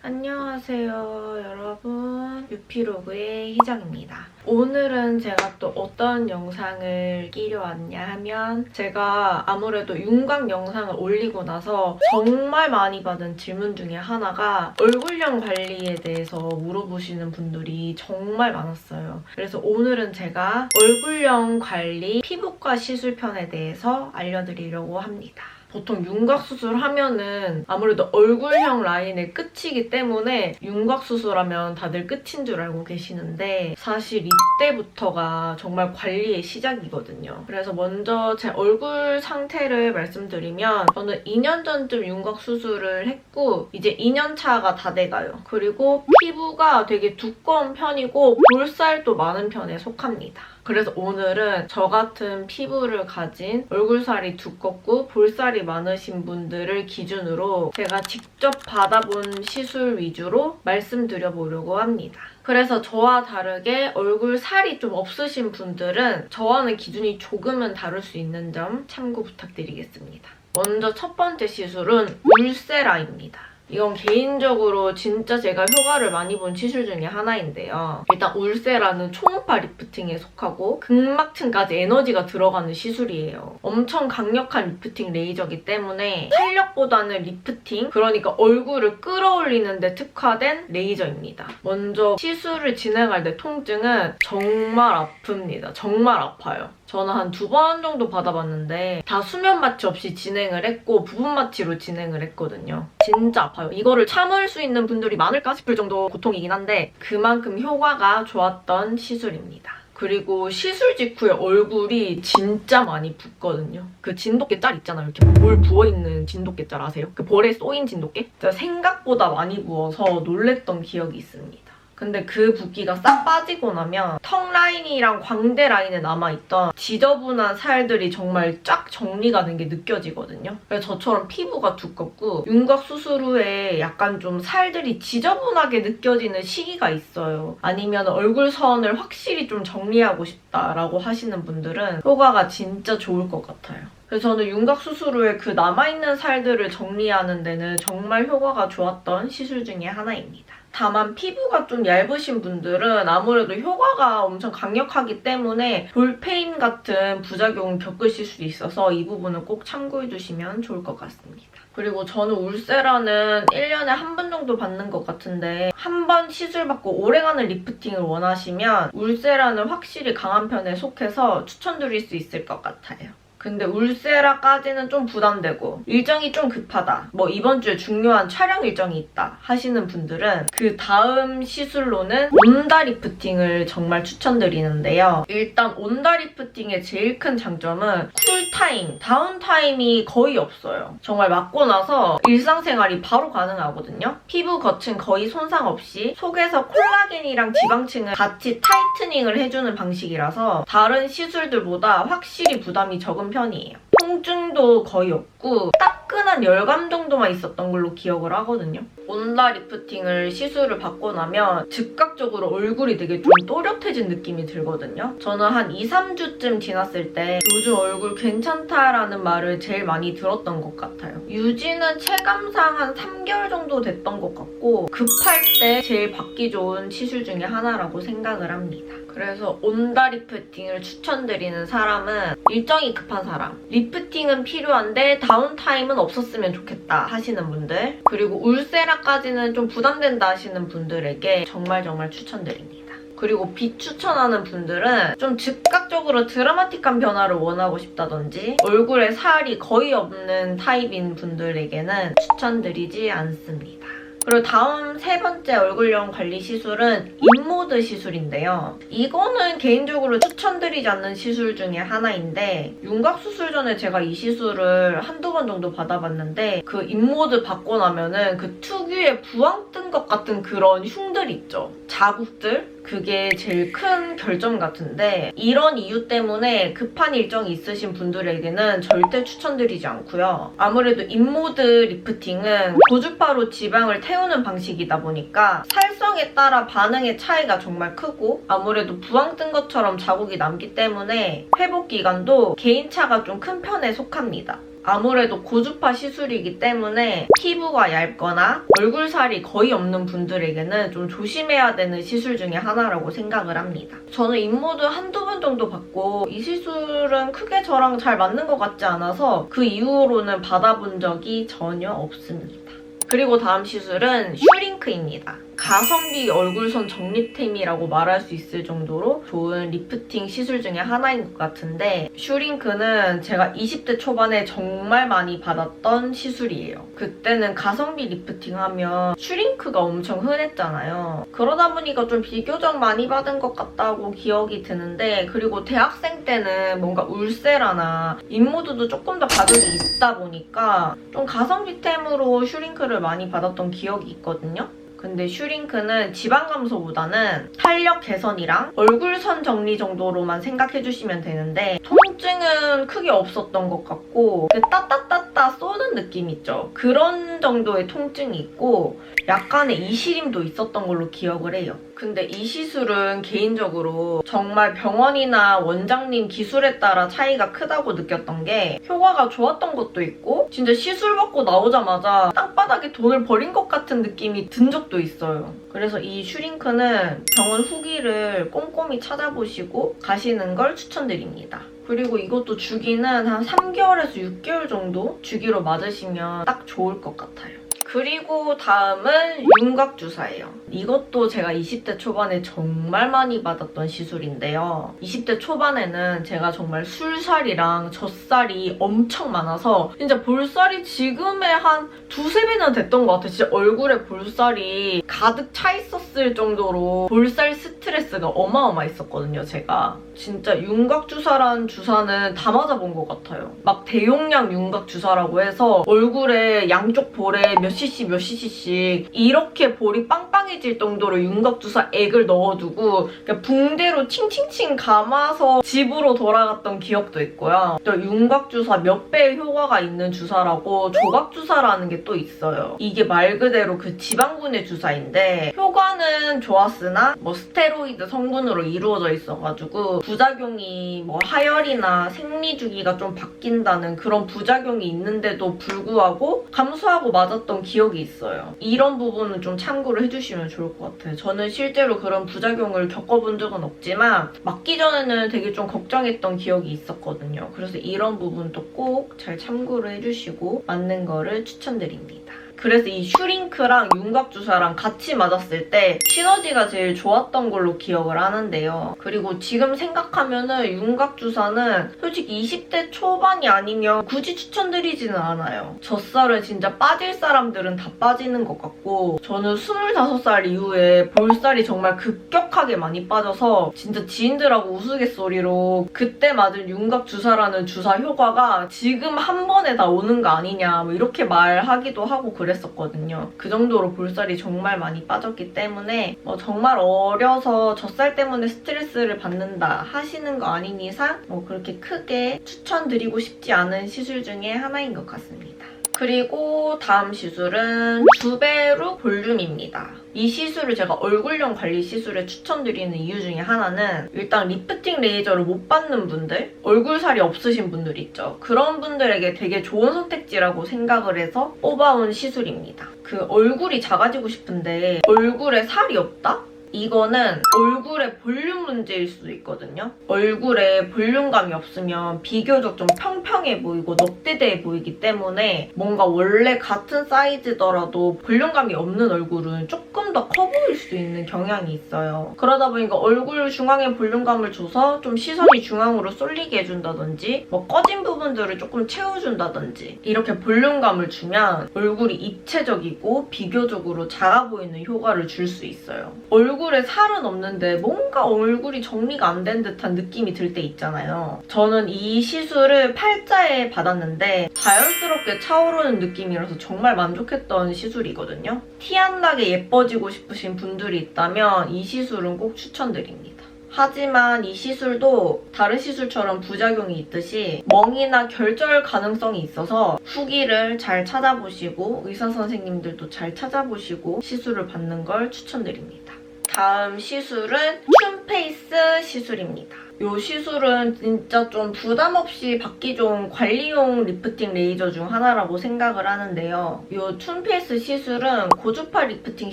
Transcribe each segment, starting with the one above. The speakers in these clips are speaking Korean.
안녕하세요 여러분, 뮤피로그의 희정입니다. 오늘은 제가 또 어떤 영상을 끼려 왔냐 하면, 제가 아무래도 윤곽 영상을 올리고 나서 정말 많이 받은 질문 중에 하나가 얼굴형 관리에 대해서 물어보시는 분들이 정말 많았어요. 그래서 오늘은 제가 얼굴형 관리 피부과 시술편에 대해서 알려드리려고 합니다. 보통 윤곽 수술하면은 아무래도 얼굴형 라인의 끝이기 때문에 윤곽 수술하면 다들 끝인 줄 알고 계시는데, 사실 이때부터가 정말 관리의 시작이거든요. 그래서 먼저 제 얼굴 상태를 말씀드리면, 저는 2년 전쯤 윤곽 수술을 했고 이제 2년 차가 다 돼가요. 그리고 피부가 되게 두꺼운 편이고 볼살도 많은 편에 속합니다. 그래서 오늘은 저 같은 피부를 가진 얼굴살이 두껍고 볼살이 많으신 분들을 기준으로 제가 직접 받아본 시술 위주로 말씀드려보려고 합니다. 그래서 저와 다르게 얼굴살이 좀 없으신 분들은 저와는 기준이 조금은 다를 수 있는 점 참고 부탁드리겠습니다. 먼저 첫 번째 시술은 울세라입니다. 이건 개인적으로 진짜 제가 효과를 많이 본 시술 중에 하나인데요. 일단 울세라는 초음파 리프팅에 속하고 극막층까지 에너지가 들어가는 시술이에요. 엄청 강력한 리프팅 레이저이기 때문에 탄력보다는 리프팅, 그러니까 얼굴을 끌어올리는 데 특화된 레이저입니다. 먼저 시술을 진행할 때 통증은 정말 아픕니다. 정말 아파요. 저는 한 2번 정도 받아봤는데 다 수면 마취 없이 진행을 했고 부분 마취로 진행을 했거든요. 진짜 아파요. 이거를 참을 수 있는 분들이 많을까 싶을 정도 고통이긴 한데 그만큼 효과가 좋았던 시술입니다. 그리고 시술 직후에 얼굴이 진짜 많이 붓거든요. 그 진돗개 짤 있잖아요. 이렇게 볼 부어있는 진돗개 짤 아세요? 그 볼에 쏘인 진돗개? 제가 생각보다 많이 부어서 놀랬던 기억이 있습니다. 근데 그 붓기가 싹 빠지고 나면 턱 라인이랑 광대 라인에 남아있던 지저분한 살들이 정말 쫙 정리가 된 게 느껴지거든요. 그래서 저처럼 피부가 두껍고 윤곽 수술 후에 약간 좀 살들이 지저분하게 느껴지는 시기가 있어요. 아니면 얼굴선을 확실히 좀 정리하고 싶다라고 하시는 분들은 효과가 진짜 좋을 것 같아요. 그래서 저는 윤곽 수술 후에 그 남아있는 살들을 정리하는 데는 정말 효과가 좋았던 시술 중에 하나입니다. 다만 피부가 좀 얇으신 분들은 아무래도 효과가 엄청 강력하기 때문에 볼페인 같은 부작용을 겪으실 수 있어서 이 부분은 꼭 참고해주시면 좋을 것 같습니다. 그리고 저는 울세라는 1년에 한 번 정도 받는 것 같은데, 한 번 시술받고 오래가는 리프팅을 원하시면 울세라는 확실히 강한 편에 속해서 추천드릴 수 있을 것 같아요. 근데 울세라까지는 좀 부담되고 일정이 좀 급하다, 뭐 이번 주에 중요한 촬영 일정이 있다 하시는 분들은 그 다음 시술로는 온다 리프팅을 정말 추천드리는데요. 일단 온다 리프팅의 제일 큰 장점은 쿨타임, 다운타임이 거의 없어요. 정말 맞고 나서 일상생활이 바로 가능하거든요. 피부 겉은 거의 손상 없이 속에서 콜라겐이랑 지방층을 같이 타이트닝을 해주는 방식이라서 다른 시술들보다 확실히 부담이 적은 편이에요. 통증도 거의 없고 따끈한 열감 정도만 있었던 걸로 기억을 하거든요. 온다 리프팅을 시술을 받고 나면 즉각적으로 얼굴이 되게 좀 또렷해진 느낌이 들거든요. 저는 한 2-3주쯤 지났을 때 요즘 얼굴 괜찮다라는 말을 제일 많이 들었던 것 같아요. 유지는 체감상 한 3개월 정도 됐던 것 같고 급할 때 제일 받기 좋은 시술 중에 하나라고 생각을 합니다. 그래서 온다 리프팅을 추천드리는 사람은 일정이 급한 사람, 리프팅은 필요한데 다운타임은 없었으면 좋겠다 하시는 분들, 그리고 울세라까지는 좀 부담된다 하시는 분들에게 정말 추천드립니다. 그리고 비추천하는 분들은 좀 즉각적으로 드라마틱한 변화를 원하고 싶다든지 얼굴에 살이 거의 없는 타입인 분들에게는 추천드리지 않습니다. 그리고 다음 세 번째 얼굴형 관리 시술은 인모드 시술인데요. 이거는 개인적으로 추천드리지 않는 시술 중에 하나인데, 윤곽 수술 전에 제가 이 시술을 한두 번 정도 받아봤는데 그 인모드 받고 나면은 그 특유의 부항 뜬 것 같은 그런 흉들 있죠. 자국들? 그게 제일 큰 결점 같은데, 이런 이유 때문에 급한 일정이 있으신 분들에게는 절대 추천드리지 않고요. 아무래도 인모드 리프팅은 고주파로 지방을 태우는 방식이다 보니까 살성에 따라 반응의 차이가 정말 크고 아무래도 부항 뜬 것처럼 자국이 남기 때문에 회복 기간도 개인차가 좀 큰 편에 속합니다. 아무래도 고주파 시술이기 때문에 피부가 얇거나 얼굴살이 거의 없는 분들에게는 좀 조심해야 되는 시술 중에 하나라고 생각을 합니다. 저는 인모드 한두 번 정도 받고 이 시술은 크게 저랑 잘 맞는 것 같지 않아서 그 이후로는 받아본 적이 전혀 없습니다. 그리고 다음 시술은 슈링크입니다. 가성비 얼굴선 정립템이라고 말할 수 있을 정도로 좋은 리프팅 시술 중에 하나인 것 같은데 슈링크는 제가 20대 초반에 정말 많이 받았던 시술이에요. 그때는 가성비 리프팅 하면 슈링크가 엄청 흔했잖아요. 그러다 보니까 좀 비교적 많이 받은 것 같다고 기억이 드는데 그리고 대학생 때는 뭔가 울세라나 인모드도 조금 더 가격이 있다 보니까 좀 가성비템으로 슈링크를 많이 받았던 기억이 있거든요. 근데 슈링크는 지방 감소보다는 탄력 개선이랑 얼굴선 정리 정도로만 생각해주시면 되는데 통증은 크게 없었던 것 같고 따따따따 쏘는 느낌 있죠? 그런 정도의 통증이 있고 약간의 이시림도 있었던 걸로 기억을 해요. 근데 이 시술은 개인적으로 정말 병원이나 원장님 기술에 따라 차이가 크다고 느꼈던 게 효과가 좋았던 것도 있고 진짜 시술 받고 나오자마자 땅바닥에 돈을 버린 것 같은 느낌이 든 적도 있어요. 그래서 이 슈링크는 병원 후기를 꼼꼼히 찾아보시고 가시는 걸 추천드립니다. 그리고 이것도 주기는 한 3개월에서 6개월 정도 주기로 맞으시면 딱 좋을 것 같아요. 그리고 다음은 윤곽주사예요. 이것도 제가 20대 초반에 정말 많이 받았던 시술인데요. 20대 초반에는 제가 정말 술살이랑 젖살이 엄청 많아서 진짜 볼살이 지금의 한 두세 배는 됐던 것 같아요. 진짜 얼굴에 볼살이 가득 차 있었을 정도로 볼살 스트레스가 어마어마했었거든요, 제가. 진짜 윤곽주사라는 주사는 다 맞아본 것 같아요. 막 대용량 윤곽주사라고 해서 얼굴에 양쪽 볼에 몇 cc씩 이렇게 볼이 빵빵해질 정도로 윤곽주사 액을 넣어두고 그냥 붕대로 칭칭칭 감아서 집으로 돌아갔던 기억도 있고요. 또 윤곽주사 몇 배의 효과가 있는 주사라고 조각주사라는 게 또 있어요. 이게 말 그대로 그 지방분해 주사인데 효과는 좋았으나 뭐 스테로이드 성분으로 이루어져 있어가지고 부작용이 뭐 하혈이나 생리주기가 좀 바뀐다는 그런 부작용이 있는데도 불구하고 감수하고 맞았던 기억이 있어요. 이런 부분은 좀 참고를 해주시면 좋을 것 같아요. 저는 실제로 그런 부작용을 겪어본 적은 없지만 맞기 전에는 되게 좀 걱정했던 기억이 있었거든요. 그래서 이런 부분도 꼭 잘 참고를 해주시고 맞는 거를 추천드립니다. 그래서 이 슈링크랑 윤곽주사랑 같이 맞았을 때 시너지가 제일 좋았던 걸로 기억을 하는데요. 그리고 지금 생각하면은 윤곽주사는 솔직히 20대 초반이 아니면 굳이 추천드리지는 않아요. 젖살은 진짜 빠질 사람들은 다 빠지는 것 같고 저는 25살 이후에 볼살이 정말 급격하게 많이 빠져서 진짜 지인들하고 우스갯소리로 그때 맞은 윤곽주사라는 주사 효과가 지금 한 번에 다 오는 거 아니냐 뭐 이렇게 말하기도 하고 그랬었거든요. 그 정도로 볼살이 정말 많이 빠졌기 때문에 뭐 정말 어려서 젖살 때문에 스트레스를 받는다 하시는 거 아닌 이상 뭐 그렇게 크게 추천드리고 싶지 않은 시술 중에 하나인 것 같습니다. 그리고 다음 시술은 주베루 볼륨입니다. 이 시술을 제가 얼굴형 관리 시술에 추천드리는 이유 중에 하나는 일단 리프팅 레이저를 못 받는 분들, 얼굴살이 없으신 분들 있죠. 그런 분들에게 되게 좋은 선택지라고 생각을 해서 뽑아온 시술입니다. 그 얼굴이 작아지고 싶은데 얼굴에 살이 없다? 이거는 얼굴의 볼륨 문제일 수도 있거든요. 얼굴에 볼륨감이 없으면 비교적 좀 평평해 보이고 넙대대해 보이기 때문에 뭔가 원래 같은 사이즈더라도 볼륨감이 없는 얼굴은 조금 더 커 보일 수 있는 경향이 있어요. 그러다 보니까 얼굴 중앙에 볼륨감을 줘서 좀 시선이 중앙으로 쏠리게 해준다든지 뭐 꺼진 부분들을 조금 채워준다든지 이렇게 볼륨감을 주면 얼굴이 입체적이고 비교적으로 작아 보이는 효과를 줄 수 있어요. 얼굴에 살은 없는데 뭔가 얼굴이 정리가 안 된 듯한 느낌이 들 때 있잖아요. 저는 이 시술을 팔자에 받았는데 자연스럽게 차오르는 느낌이라서 정말 만족했던 시술이거든요. 티 안 나게 예뻐지고 싶으신 분들이 있다면 이 시술은 꼭 추천드립니다. 하지만 이 시술도 다른 시술처럼 부작용이 있듯이 멍이나 결절 가능성이 있어서 후기를 잘 찾아보시고 의사 선생님들도 잘 찾아보시고 시술을 받는 걸 추천드립니다. 다음 시술은 튠페이스 시술입니다. 이 시술은 진짜 좀 부담 없이 받기 좋은 관리용 리프팅 레이저 중 하나라고 생각을 하는데요. 이 튠페이스 시술은 고주파 리프팅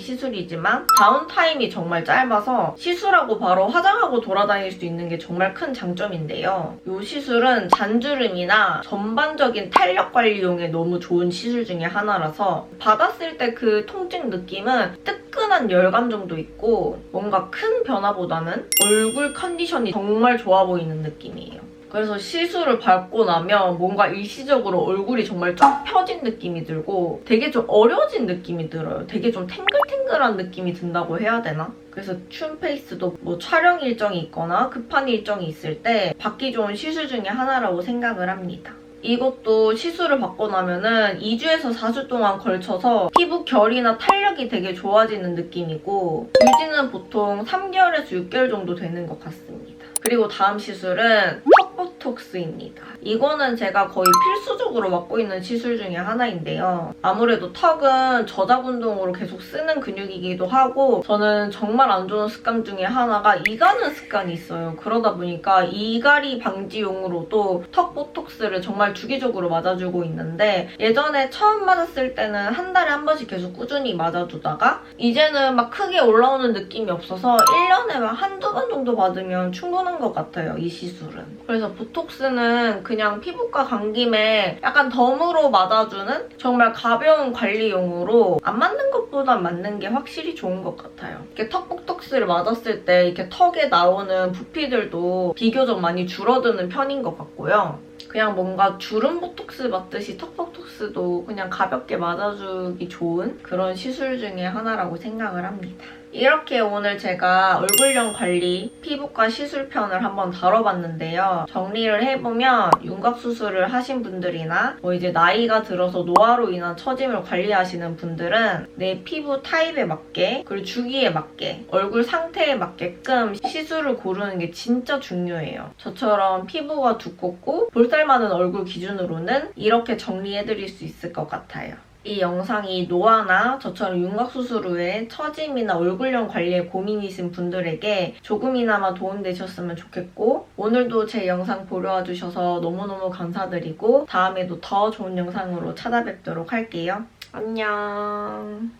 시술이지만 다운타임이 정말 짧아서 시술하고 바로 화장하고 돌아다닐 수 있는 게 정말 큰 장점인데요. 이 시술은 잔주름이나 전반적인 탄력 관리용에 너무 좋은 시술 중에 하나라서 받았을 때 그 통증 느낌은 뜨끈한 열감 정도 있고 뭔가 큰 변화보다는 얼굴 컨디션이 정말 좋아 보이는 느낌이에요. 그래서 시술을 받고 나면 뭔가 일시적으로 얼굴이 정말 쫙 펴진 느낌이 들고 되게 좀 어려진 느낌이 들어요. 되게 좀 탱글탱글한 느낌이 든다고 해야 되나? 그래서 튠페이스도 뭐 촬영 일정이 있거나 급한 일정이 있을 때 받기 좋은 시술 중에 하나라고 생각을 합니다. 이것도 시술을 받고 나면은 2주에서 4주 동안 걸쳐서 피부 결이나 탄력이 되게 좋아지는 느낌이고 유지는 보통 3개월에서 6개월 정도 되는 것 같습니다. 그리고 다음 시술은 턱 보톡스입니다. 이거는 제가 거의 필수적으로 맡고 있는 시술 중에 하나인데요. 아무래도 턱은 저작 운동으로 계속 쓰는 근육이기도 하고 저는 정말 안 좋은 습관 중에 하나가 이가는 습관이 있어요. 그러다 보니까 이갈이 방지용으로도 턱 보톡스를 정말 주기적으로 맞아주고 있는데 예전에 처음 맞았을 때는 한 달에 한 번씩 계속 꾸준히 맞아주다가 이제는 막 크게 올라오는 느낌이 없어서 1년에 막 한두 번 정도 맞으면 충분한 것 같아요, 이 시술은. 그래서 보톡스는 그냥 피부과 간 김에 약간 덤으로 맞아주는 정말 가벼운 관리용으로 안 맞는 것보단 맞는 게 확실히 좋은 것 같아요. 이렇게 턱 보톡스를 맞았을 때 이렇게 턱에 나오는 부피들도 비교적 많이 줄어드는 편인 것 같고요. 그냥 뭔가 주름 보톡스 맞듯이 턱 보톡스도 그냥 가볍게 맞아주기 좋은 그런 시술 중에 하나라고 생각을 합니다. 이렇게 오늘 제가 얼굴형 관리 피부과 시술편을 한번 다뤄봤는데요. 정리를 해보면 윤곽수술을 하신 분들이나 뭐 이제 나이가 들어서 노화로 인한 처짐을 관리하시는 분들은 내 피부 타입에 맞게 그리고 주기에 맞게 얼굴 상태에 맞게끔 시술을 고르는 게 진짜 중요해요. 저처럼 피부가 두껍고 볼살 많은 얼굴 기준으로는 이렇게 정리해드릴 수 있을 것 같아요. 이 영상이 노화나 저처럼 윤곽수술 후에 처짐이나 얼굴형 관리에 고민이신 분들에게 조금이나마 도움되셨으면 좋겠고 오늘도 제 영상 보러 와주셔서 너무너무 감사드리고 다음에도 더 좋은 영상으로 찾아뵙도록 할게요. 안녕.